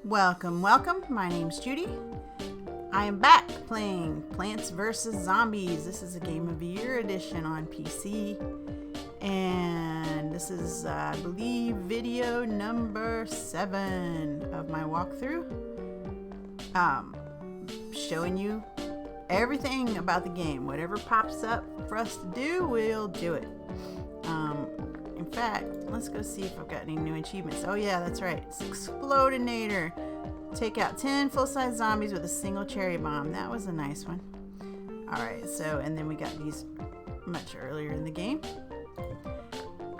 Welcome, welcome. My name's Judy. I am back playing Plants vs. Zombies. This is a Game of the Year edition on PC. And this is, I believe, video number 7 of my walkthrough. Showing you everything about the game. Whatever pops up for us to do, we'll do it. In fact, let's go see if I've got any new achievements. Oh yeah, that's right. It's Explodinator. Take out 10 full-size zombies with a single cherry bomb. That was a nice one. Alright, so, and then we got these much earlier in the game.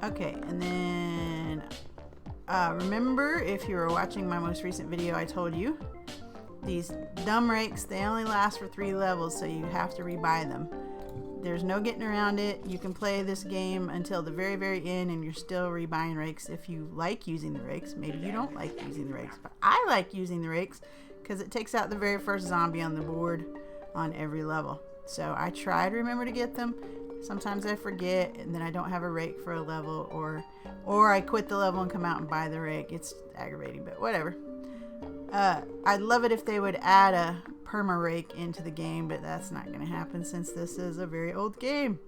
Okay, and then, remember, if you were watching my most recent video, I told you, these dumb rakes, they only last for 3 levels, so you have to rebuy them. There's no getting around it. You can play this game until the very, very end and you're still rebuying rakes if you like using the rakes. Maybe you don't like using the rakes, but I like using the rakes because it takes out the very first zombie on the board on every level. So I try to remember to get them. Sometimes I forget and then I don't have a rake for a level, or I quit the level and come out and buy the rake. It's aggravating, but whatever. I'd love it if they would add a perma rake into the game, but that's not going to happen since this is a very old game.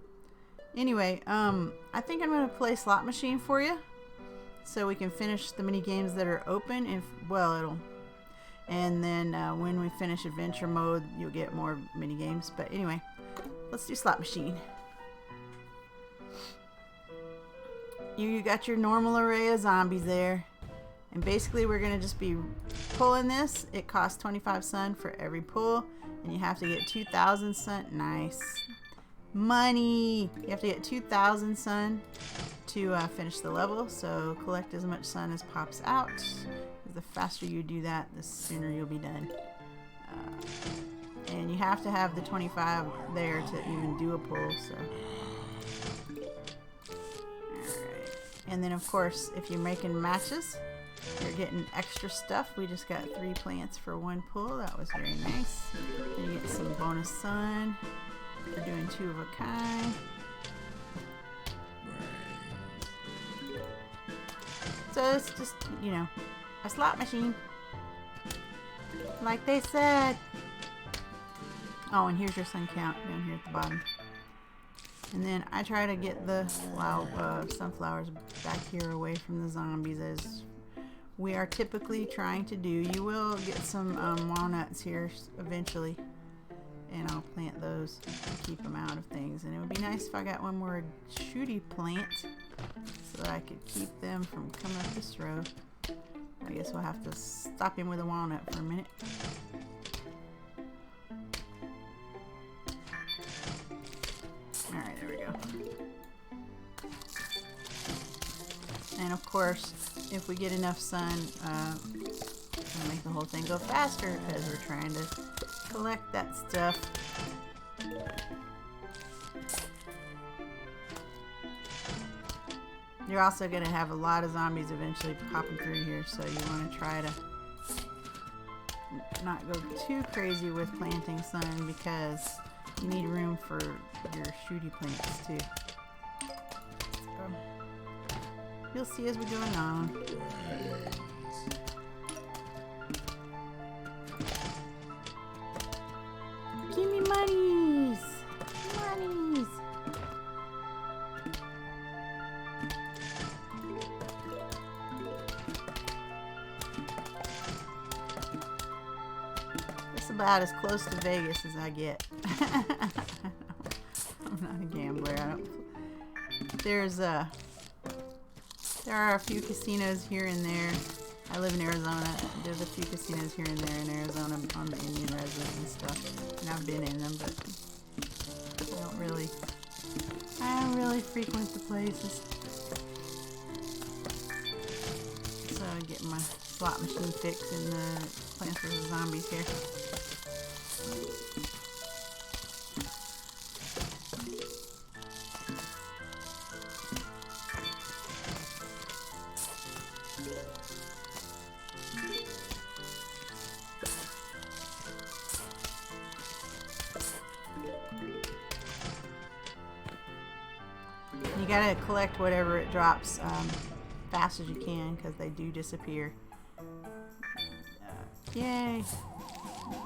Anyway, I think I'm going to play slot machine for you so we can finish the mini games that are open. And then when we finish adventure mode, you'll get more mini games. But anyway, let's do slot machine. You got your normal array of zombies there. And basically we're going to just be pulling this. It costs 25 sun for every pull. And you have to get 2,000 sun. Nice. Money! You have to get 2,000 sun to finish the level. So collect as much sun as pops out. The faster you do that, the sooner you'll be done. And you have to have the 25 there to even do a pull. So. Alright. And then of course, if you're making matches, you're getting extra stuff. We just got 3 plants for 1 pull. That was very nice. And you get some bonus sun for doing 2 of a kind. So it's just, you know, a slot machine. Like they said. Oh, and here's your sun count down here at the bottom. And then I try to get the sunflowers back here away from the zombies as we are typically trying to do. You will get some walnuts here eventually, and I'll plant those to keep them out of things. And it would be nice if I got one more shooty plant so that I could keep them from coming up this road. I guess we'll have to stop him with a walnut for a minute. Alright, there we go. And of course, if we get enough sun, it'll make the whole thing go faster because we're trying to collect that stuff. You're also going to have a lot of zombies eventually popping through here, so you want to try to not go too crazy with planting sun because you need room for your shooty plants too. So, you'll see as we go along. Give me monies! Monies! That's about as close to Vegas as I get. I'm not a gambler. There are a few casinos here and there. I live in Arizona. There's a few casinos here and there in Arizona on the Indian residence and stuff. And I've been in them, but I don't really frequent the places. So I get my slot machine fix in the Plants vs. Zombies here. You gotta collect whatever it drops fast as you can because they do disappear. Yay!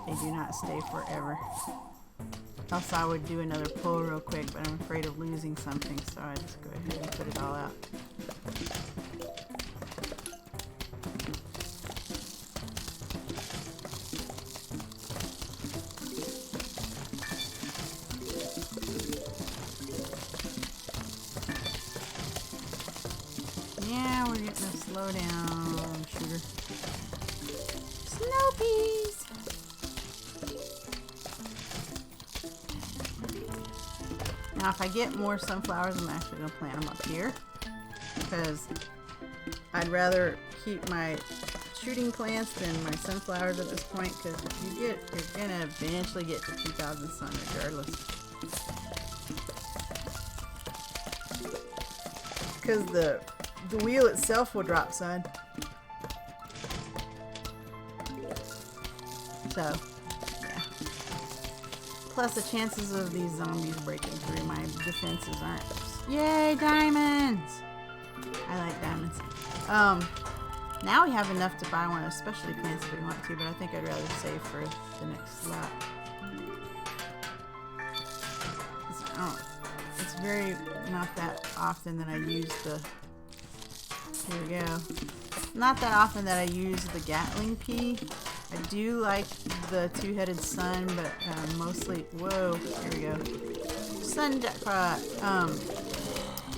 They do not stay forever. Else I would do another pull real quick, but I'm afraid of losing something, so I just go ahead and put it all out. Yeah, we're getting a slow down shooter. Snowpies! Now if I get more sunflowers, I'm actually going to plant them up here, because I'd rather keep my shooting plants than my sunflowers at this point, because if you're going to eventually get to 2,000 sun regardless. Because the wheel itself will drop sun. So, yeah. Plus the chances of these zombies breaking through my defenses aren't. Yay, diamonds! I like diamonds. Now we have enough to buy one of the specialty plants if we want to, but I think I'd rather save for the next slot. It's very not that often that I use the. Here we go. Not that often that I use the Gatling pea. I do like the two-headed sun, but mostly. Whoa! Here we go. Sun jackpot.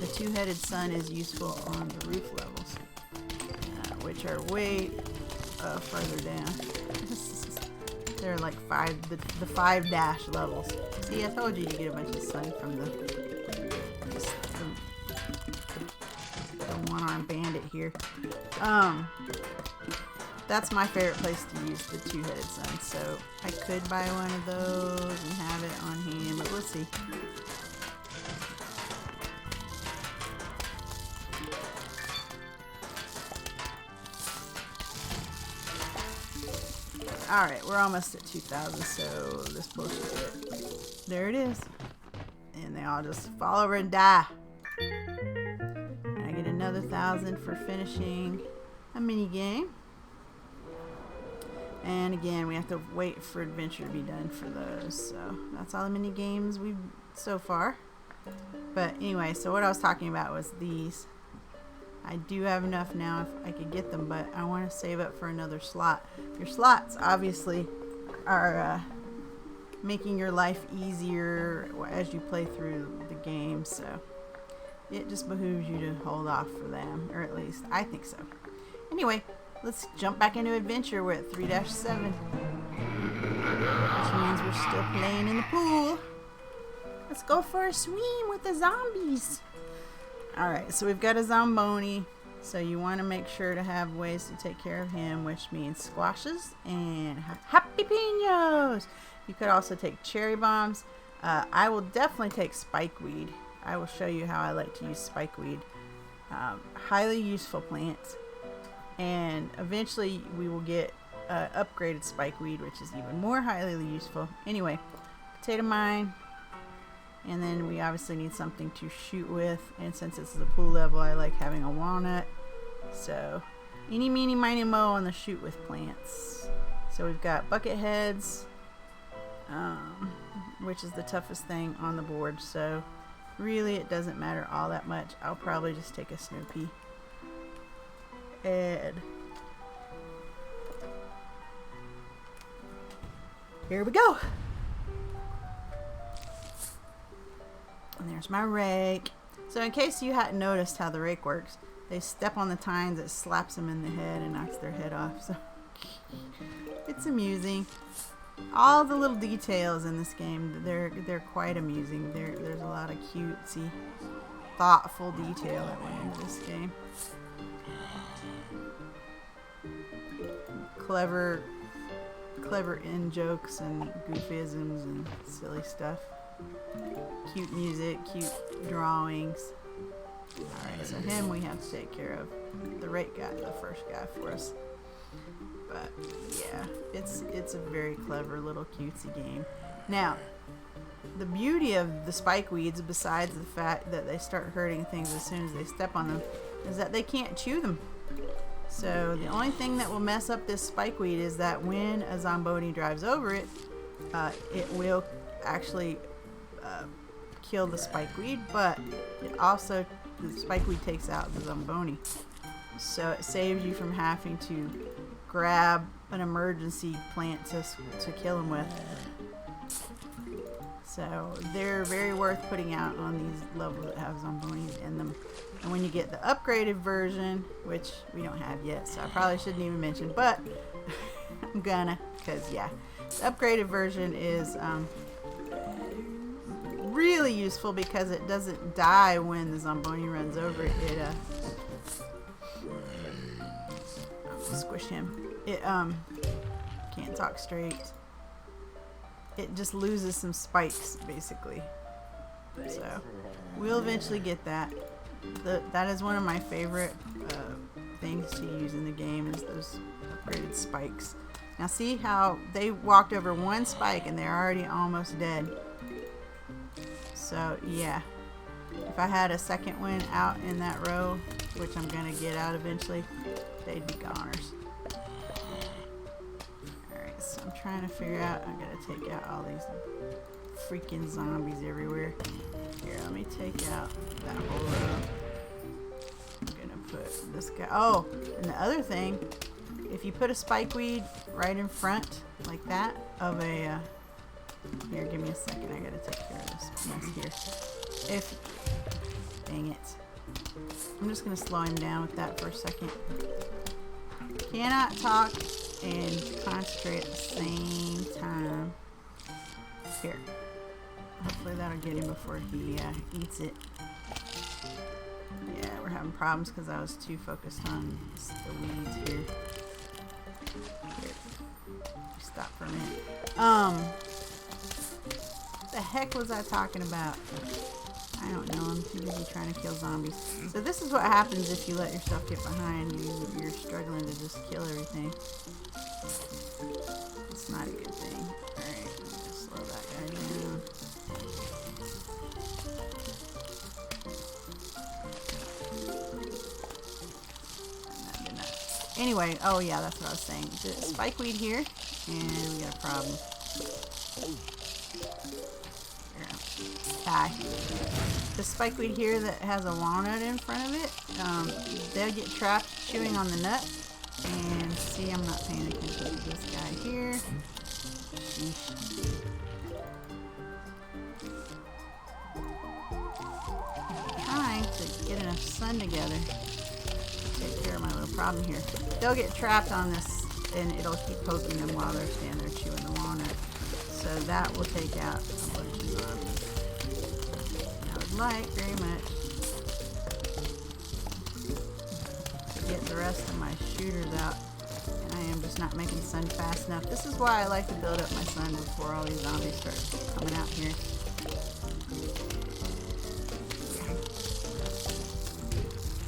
The two-headed sun is useful on the roof levels, which are way further down. They're like the 5- levels. See, I told you you get a bunch of sun from the one-armed bandit here. That's my favorite place to use the two-headed sun. So I could buy one of those and have it on hand, but let's see. Alright, we're almost at 2,000, so this bullshit it. There it is. And they all just fall over and die. And I get another 1,000 for finishing a mini game. And again, we have to wait for adventure to be done for those. So that's all the mini games we've so far. But anyway, so what I was talking about was these. I do have enough now if I could get them, but I want to save up for another slot. Your slots obviously are making your life easier as you play through the game, so it just behooves you to hold off for them, or at least I think so. Anyway, let's jump back into adventure. We're at 3-7, which means we're still playing in the pool. Let's go for a swim with the zombies. Alright, so we've got a Zomboni, so you want to make sure to have ways to take care of him, which means squashes and happy pinos. You could also take cherry bombs. I will definitely take spikeweed. I will show you how I like to use spikeweed. Highly useful plants. And eventually we will get upgraded spikeweed, which is even more highly useful. Anyway, potato mine. And then we obviously need something to shoot with. And since this is a pool level, I like having a walnut. So, eeny, meeny, miny, mo on the shoot with plants. So we've got bucket heads, which is the toughest thing on the board. So, really it doesn't matter all that much. I'll probably just take a snow pea. And here we go. And there's my rake. So in case you hadn't noticed how the rake works, they step on the tines, it slaps them in the head and knocks their head off. So it's amusing. All the little details in this game, they're quite amusing. There's a lot of cutesy, thoughtful detail that went into this game. Clever in jokes and goofisms and silly stuff. Cute music, cute drawings. Alright, so him we have to take care of. The rake guy, the first guy for us. But yeah, it's a very clever little cutesy game. Now, the beauty of the spikeweeds, besides the fact that they start hurting things as soon as they step on them, is that they can't chew them. So the only thing that will mess up this spikeweed is that when a Zomboni drives over it, it will actually kill the spikeweed, but it also, the spikeweed takes out the Zomboni. So it saves you from having to grab an emergency plant to kill them with. So they're very worth putting out on these levels that have Zombonis in them. And when you get the upgraded version, which we don't have yet, so I probably shouldn't even mention, but I'm gonna, because yeah, the upgraded version is really useful because it doesn't die when the Zomboni runs over it. Squish him. It can't talk straight. It just loses some spikes basically. So we'll eventually get that. That is one of my favorite things to use in the game, is those upgraded spikes. Now see how they walked over one spike and they're already almost dead. So yeah, if I had a second one out in that row, which I'm gonna get out eventually, they'd be goners. Alright, so I'm trying to figure out, I gotta take out all these freaking zombies everywhere. Here, let me take out that whole row. I'm gonna put this guy. Oh, and the other thing, if you put a spikeweed right in front, like that, of a, here, give me a second, I gotta take care of this mess here. Dang it. I'm just gonna slow him down with that for a second. Cannot talk and concentrate at the same time. Here. Hopefully that'll get him before he eats it. Yeah, we're having problems because I was too focused on the weeds here. Stop for a minute. The heck was I talking about? I don't know. I'm too busy trying to kill zombies. So this is what happens if you let yourself get behind. You're struggling to just kill everything. It's not a good thing. Alright, just slow that guy down. Anyway, oh yeah, that's what I was saying. The spikeweed here, and we got a problem. Die. The spikeweed here that has a walnut in front of it, they'll get trapped chewing on the nut. And see, I'm not paying attention to this guy here. I'm trying to get enough sun together to take care of my little problem here. They'll get trapped on this, and it'll keep poking them while they're standing there chewing the walnut. So that will take out a bunch of zombies. I would like very much to get the rest of my shooters out, and I am just not making sun fast enough. This is why I like to build up my sun before all these zombies start coming out here.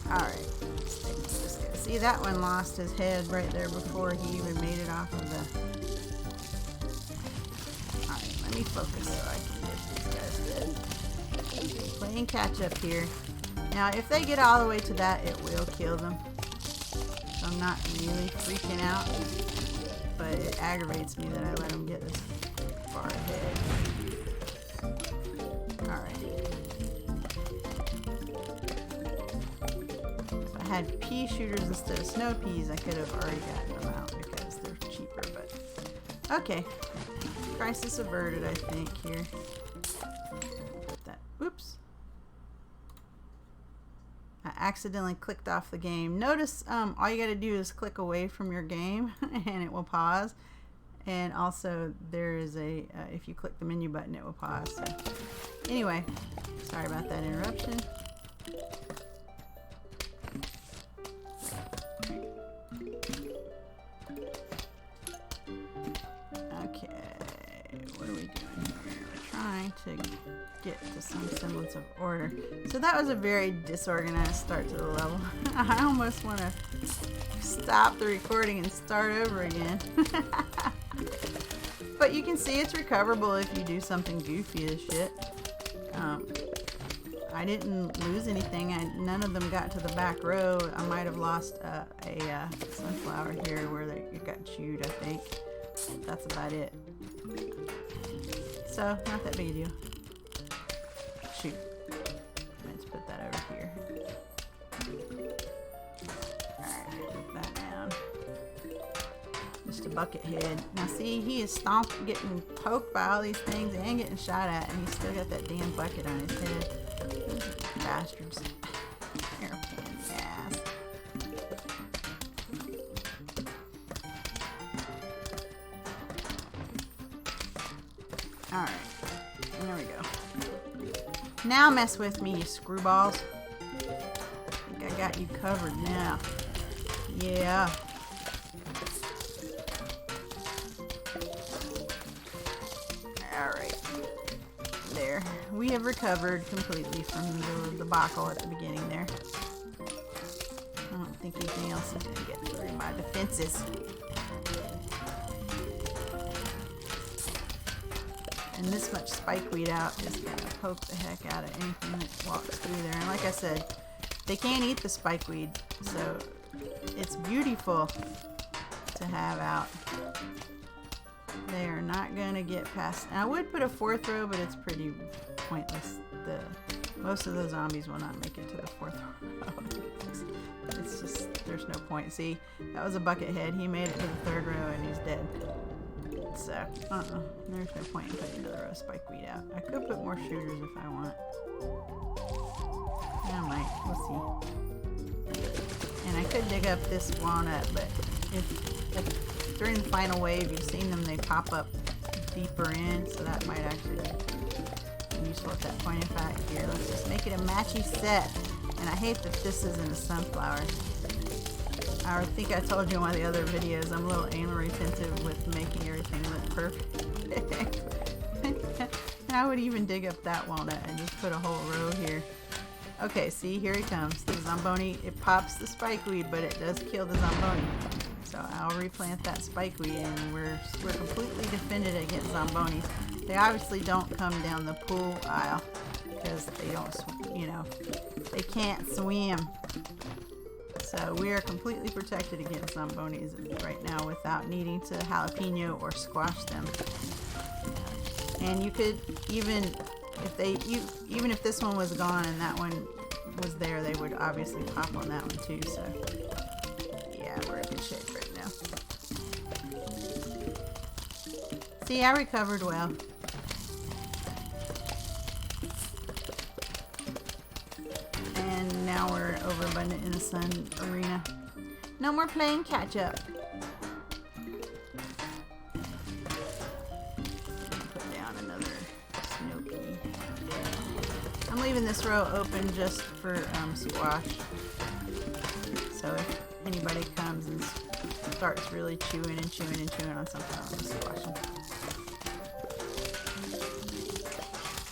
Alright, let's take this guy. See, that one lost his head right there before he even made it off of the... Let me focus so I can get these guys dead. Playing catch up here. Now, if they get all the way to that, it will kill them. So I'm not really freaking out, but it aggravates me that I let them get this far ahead. Alright. If I had pea shooters instead of snow peas, I could have already gotten them out because they're cheaper, but okay. Crisis averted, I think, here. Put that, oops. I accidentally clicked off the game. Notice all you gotta do is click away from your game and it will pause. And also there is a, if you click the menu button, it will pause. So anyway, sorry about that interruption. To get to some semblance of order. So that was a very disorganized start to the level. I almost want to stop the recording and start over again. But you can see it's recoverable if you do something goofy as shit. I didn't lose anything. None of them got to the back row. I might have lost a sunflower here where it got chewed, I think. That's about it. So, not that big a deal. Shoot. Let's put that over here. Alright, put that down. Just a bucket head. Now see, he is getting poked by all these things and getting shot at, and he's still got that damn bucket on his head. Those bastards. They're a pain in the ass. Alright. There we go. Now mess with me, you screwballs. I think I got you covered now. Yeah. Alright. There. We have recovered completely from the debacle at the beginning there. I don't think anything else is going to get through my defenses. And this much spikeweed out is going to poke the heck out of anything that walks through there. And like I said, they can't eat the spikeweed, so it's beautiful to have out. They are not going to get past. And I would put a 4th row, but it's pretty pointless. Most of the zombies will not make it to the 4th row. It's just, there's no point. See, that was a bucket head. He made it to the 3rd row and he's dead. So, there's no point in putting another row of spikeweed out. I could put more shooters if I want. I might. We'll see. And I could dig up this walnut, but if during the final wave you've seen them, they pop up deeper in, so that might actually be useful at that point. In fact, here, let's just make it a matchy set. And I hate that this isn't a sunflower. I think I told you in one of the other videos, I'm a little anal retentive with making everything look perfect. And I would even dig up that walnut and just put a whole row here. Okay, see, here he comes. The Zamboni, it pops the spikeweed, but it does kill the Zamboni. So I'll replant that spikeweed, and we're completely defended against Zambonis. They obviously don't come down the pool aisle because they don't, they can't swim. So we are completely protected against Zambonis right now without needing to jalapeno or squash them. And you could even if this one was gone and that one was there, they would obviously pop on that one too. So yeah, we're in good shape right now. See, I recovered well. And now we're overabundant in the sun arena. No more playing catch up. Put down another snow pea. I'm leaving this row open just for squash. So if anybody comes and starts really chewing and chewing and chewing on something, I'll just squash them.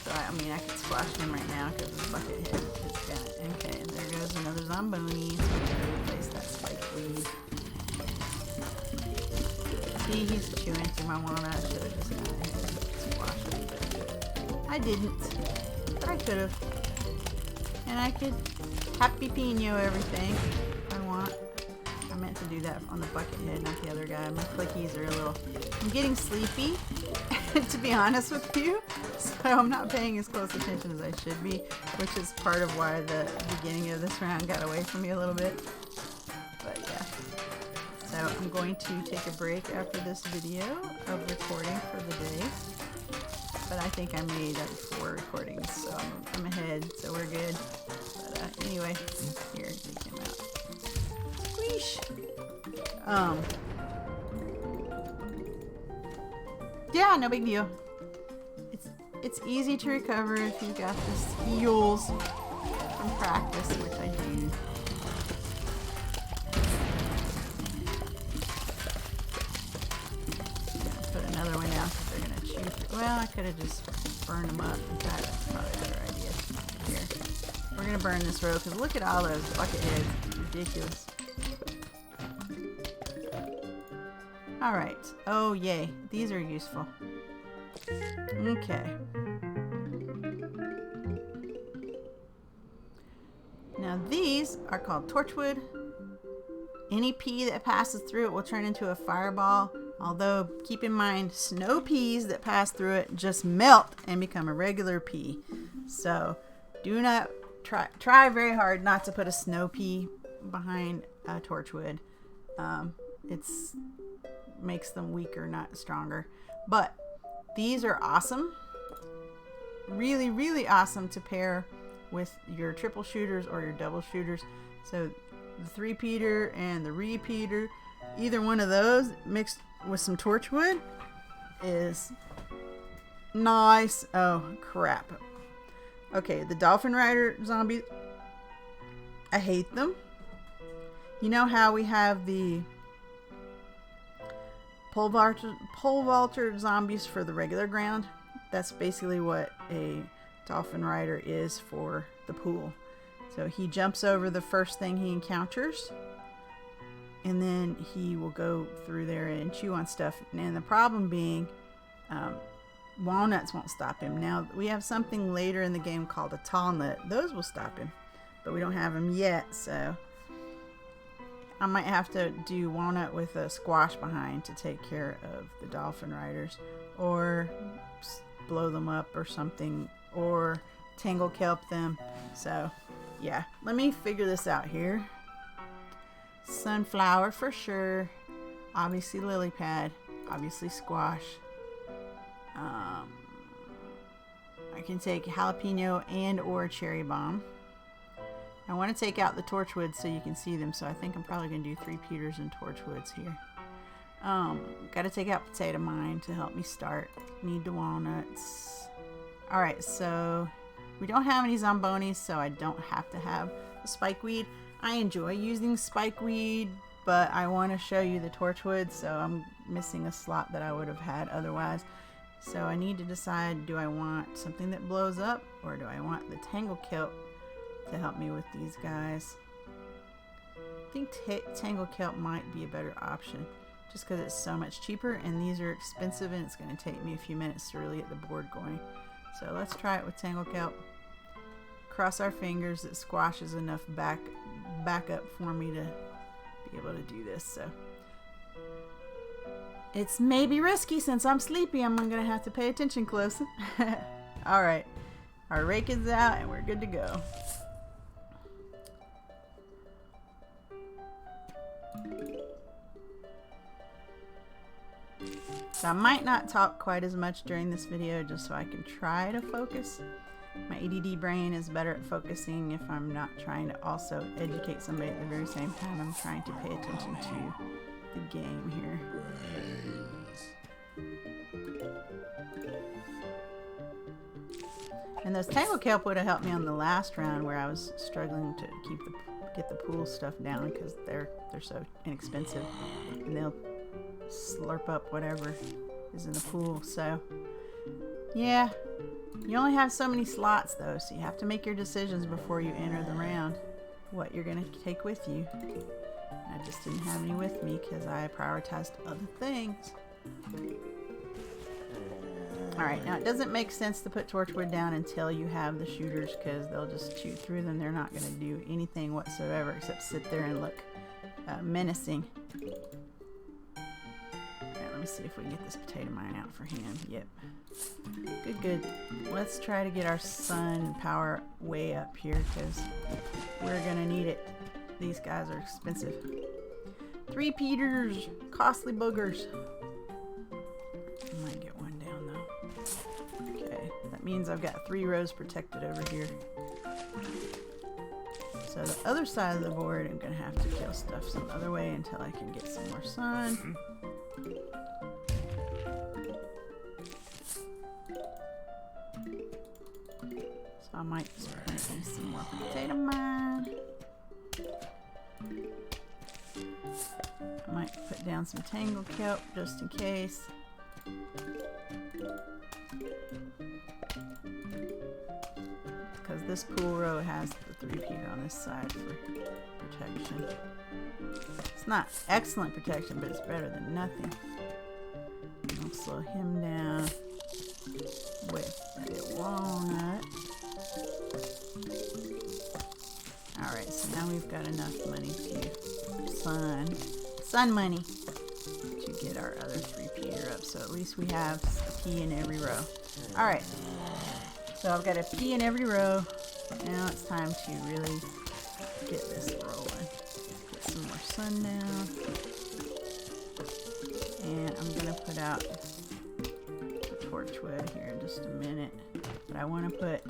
So I mean, I could squash him right now because the bucket head is gonna. Okay, and there goes another Zamboni. So I'm gonna replace that spikeweed. See, he's chewing through my walnut. I should have just gone ahead and squashed him. I didn't, but I could have. And I could happy pino everything if I want. I meant to do that on the bucket head, not the other guy. My clickies are a little. I'm getting sleepy, to be honest with you. So I'm not paying as close attention as I should be, which is part of why the beginning of this round got away from me a little bit. But yeah. So I'm going to take a break after this video of recording for the day. But I think I made 4 recordings, so I'm ahead, so we're good. But anyway, here, take him out. Squeesh! Yeah, no big deal. It's easy to recover if you've got the skills from practice, which I do. Put another one down because they're gonna chew through. Well, I could have just burned them up. In fact, that's probably a better idea. Here, we're gonna burn this row because look at all those bucket heads. It's ridiculous. All right. Oh yay, these are useful. Okay. Now these are called torchwood. Any pea that passes through it will turn into a fireball. Although, keep in mind, snow peas that pass through it just melt and become a regular pea. So, do not try very hard not to put a snow pea behind a torchwood. It's makes them weaker, not stronger. But these are awesome. Really, really awesome to pair with your triple shooters or your double shooters. So, the 3-peater and the repeater, either one of those mixed with some torchwood is nice. Oh crap. Okay, the dolphin rider zombies, I hate them. You know how we have the pole vaulter zombies for the regular ground? That's basically what a dolphin rider is for the pool. So he jumps over the first thing he encounters, and then he will go through there and chew on stuff. And the problem being, walnuts won't stop him. Now, we have something later in the game called a tall nut. Those will stop him, but we don't have them yet, so I might have to do walnut with a squash behind to take care of the dolphin riders, or blow them up or something, or tangle kelp them. So yeah, let me figure this out here. Sunflower for sure, obviously lily pad, obviously squash. I can take jalapeno and or cherry bomb. I want to take out the torchwood so you can see them, so I think I'm probably going to do 3-peaters and torchwoods here. Got to take out potato mine to help me start. Need the walnuts. Alright, so we don't have any zombonis, so I don't have to have the spikeweed. I enjoy using spikeweed, but I want to show you the torchwood, so I'm missing a slot that I would have had otherwise. So I need to decide, do I want something that blows up, or do I want the tangle kelp to help me with these guys? I think tangle kelp might be a better option, just because it's so much cheaper, and these are expensive, and it's going to take me a few minutes to really get the board going. So let's try it with tangle kelp. Cross our fingers that squashes enough back up for me to be able to do this. So it's maybe risky since I'm sleepy. I'm going to have to pay attention close. All right, our rake is out and we're good to go. So I might not talk quite as much during this video just so I can try to focus. My ADD brain is better at focusing if I'm not trying to also educate somebody at the very same time I'm trying to pay attention to the game here. And those tangle kelp would have helped me on the last round where I was struggling to get the pool stuff down because they're so inexpensive and they'll slurp up whatever is in the pool. So yeah, you only have so many slots though, so you have to make your decisions before you enter the round what you're going to take with you. I just didn't have any with me because I prioritized other things. Alright, now it doesn't make sense to put torchwood down until you have the shooters because they'll just shoot through them. They're not going to do anything whatsoever except sit there and look menacing. Alright, let me see if we can get this potato mine out for him. Yep. Good, good. Let's try to get our sun power way up here because we're going to need it. These guys are expensive. 3-peaters, costly boogers. I might get one down though. Okay, that means I've got 3 rows protected over here. So the other side of the board, I'm gonna have to kill stuff some other way until I can get some more sun. So I might start making some more potato mine. I might put down some tangle kelp just in case. Because this pool row has the 3-peater on this side for protection. It's not excellent protection, but it's better than nothing. I'll slow him down with a walnut. Alright, so now we've got enough money to sun money to get our other 3-peater up. So at least we have a P in every row. Alright, so I've got a P in every row. Now it's time to really get this rolling. Get some more sun down. And I'm going to put out the torchwood here in just a minute. But I want to put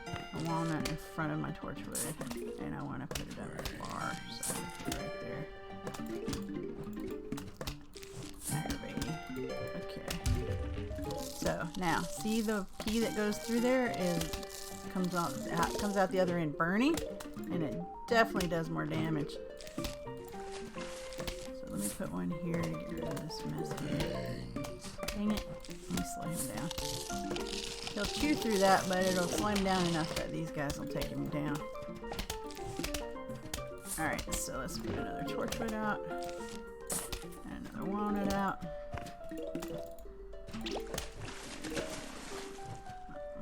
a walnut in front of my torchwood. And I want to put it up far. So right there. Aggravating. Okay. So now, see the key that goes through there comes out the other end burning, and it definitely does more damage. So let me put one here to get rid of this mess here. Dang it. Let me slow him down. He'll chew through that, but it'll slow him down enough that these guys will take him down. Alright, so let's put another torchwood out. And another walnut out.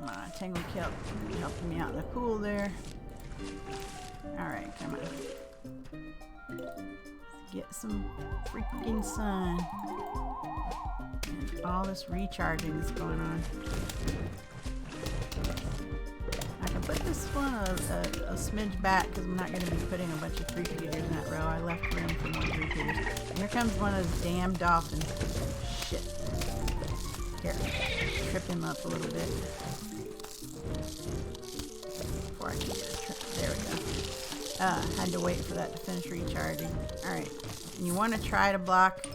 My tangled kelp helping me out in the pool there. Alright, come on. Let's get some freaking sun. And all this recharging that's going on. I can put this one a smidge back because I'm not going to be putting a bunch of 3-peaters in that row. I left room for more 3-peaters. And here comes one of those damn dolphins. Shit. Here, trip him up a little bit. Before I can get it tripped. There we go. Had to wait for that to finish recharging. Alright, and you want to try to block.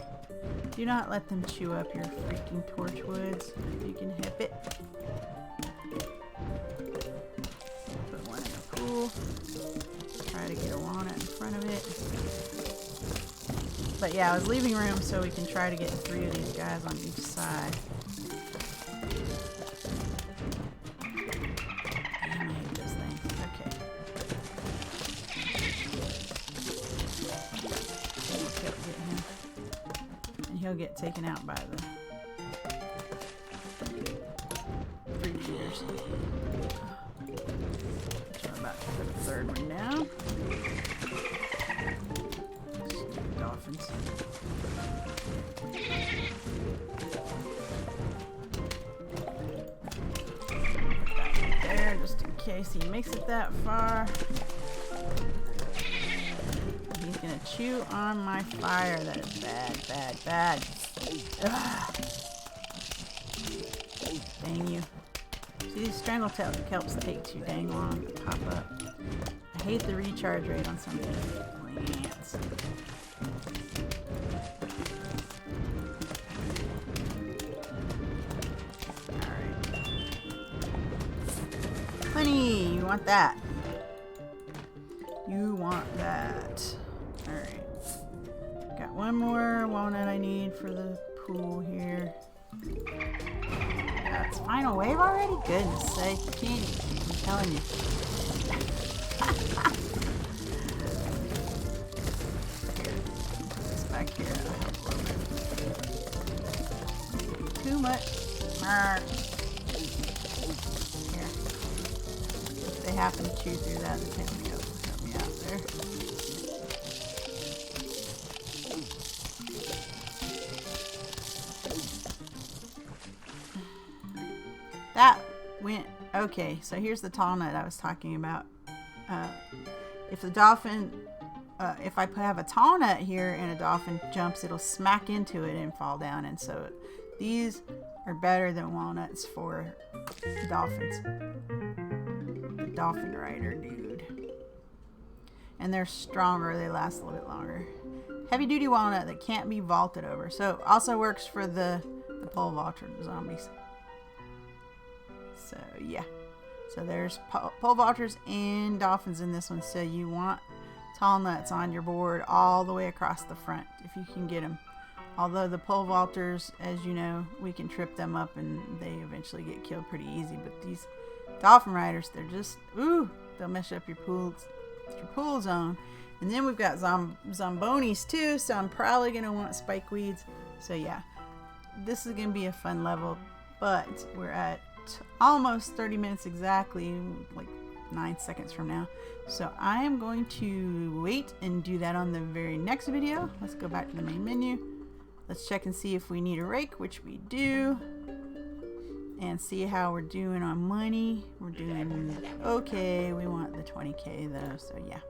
Do not let them chew up your freaking torchwoods if you can hip it. Put one in the pool. Try to get a walnut in front of it. But yeah, I was leaving room so we can try to get 3 of these guys on each side. Damn, I hate those things. Okay. And he'll get taken out by the 3-peaters. So I'm about to put a 3rd one down. Dolphins. There, just in case he makes it that far. He's gonna chew on my fire. That is bad, bad, bad. Ugh. Dang you. See, these strangle kelps take too dang long to pop up. I hate the recharge rate on some of these plants. Alright. Honey, you want that? You want that. Alright. Got one more walnut I need for the pool here. That's final wave already? Goodness sake, you can't. I'm telling you. Here, put this back here. Too much. Here. If they happen to chew through that, then take me up. Help me out there. That went okay. So here's the tall nut I was talking about. If the dolphin, if I have a tall nut here and a dolphin jumps, it'll smack into it and fall down. And so these are better than walnuts for dolphins. The dolphin rider dude. And they're stronger. They last a little bit longer. Heavy duty walnut that can't be vaulted over. So also works for the pole vaulter zombies. So yeah, so there's pole vaulters and dolphins in this one. So you want tall nuts on your board all the way across the front if you can get them. Although the pole vaulters, as you know, we can trip them up and they eventually get killed pretty easy. But these dolphin riders, they're just, ooh, they'll mess up your pool zone. And then we've got zombonis too, so I'm probably going to want spike weeds. So yeah, this is going to be a fun level, but we're at almost 30 minutes exactly, like 9 seconds from now. So I am going to wait and do that on the very next video. Let's go back to the main menu. Let's check and see if we need a rake, which we do. And see how we're doing on money. We're doing okay. We want the 20K though, so yeah.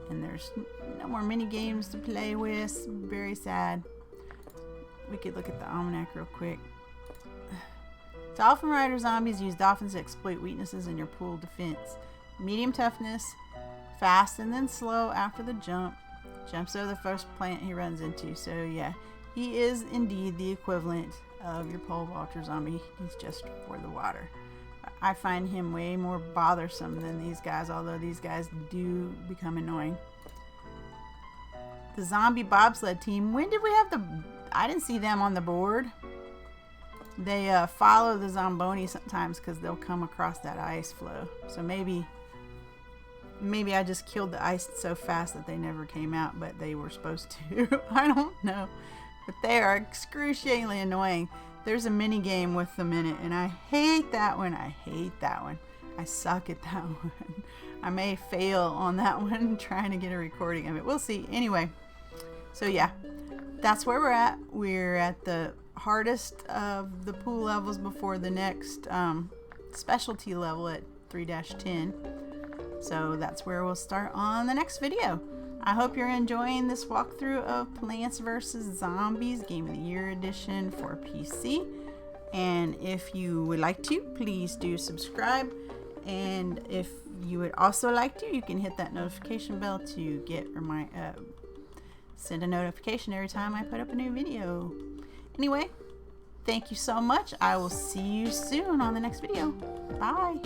And there's no more mini games to play with. Very sad. We could look at the almanac real quick. Dolphin Rider zombies use dolphins to exploit weaknesses in your pool defense. Medium toughness, fast and then slow after the jump. Jumps over the first plant he runs into. So yeah, he is indeed the equivalent of your pole vaulter zombie. He's just for the water. I find him way more bothersome than these guys, although these guys do become annoying. The zombie bobsled team. When did we have the... I didn't see them on the board. They follow the Zomboni sometimes because they'll come across that ice flow. So maybe I just killed the ice so fast that they never came out, but they were supposed to. I don't know. But they are excruciatingly annoying. There's a mini game with them in it, and I hate that one. I hate that one. I suck at that one. I may fail on that one trying to get a recording of it. We'll see. Anyway, so yeah, that's where we're at. We're at the hardest of the pool levels before the next specialty level at 3-10. So that's where we'll start on the next video. I hope you're enjoying this walkthrough of Plants vs. Zombies Game of the Year edition for PC. And if you would like to, please do subscribe. And if you would also like to, you can hit that notification bell to get send a notification every time I put up a new video. Anyway, thank you so much. I will see you soon on the next video. Bye.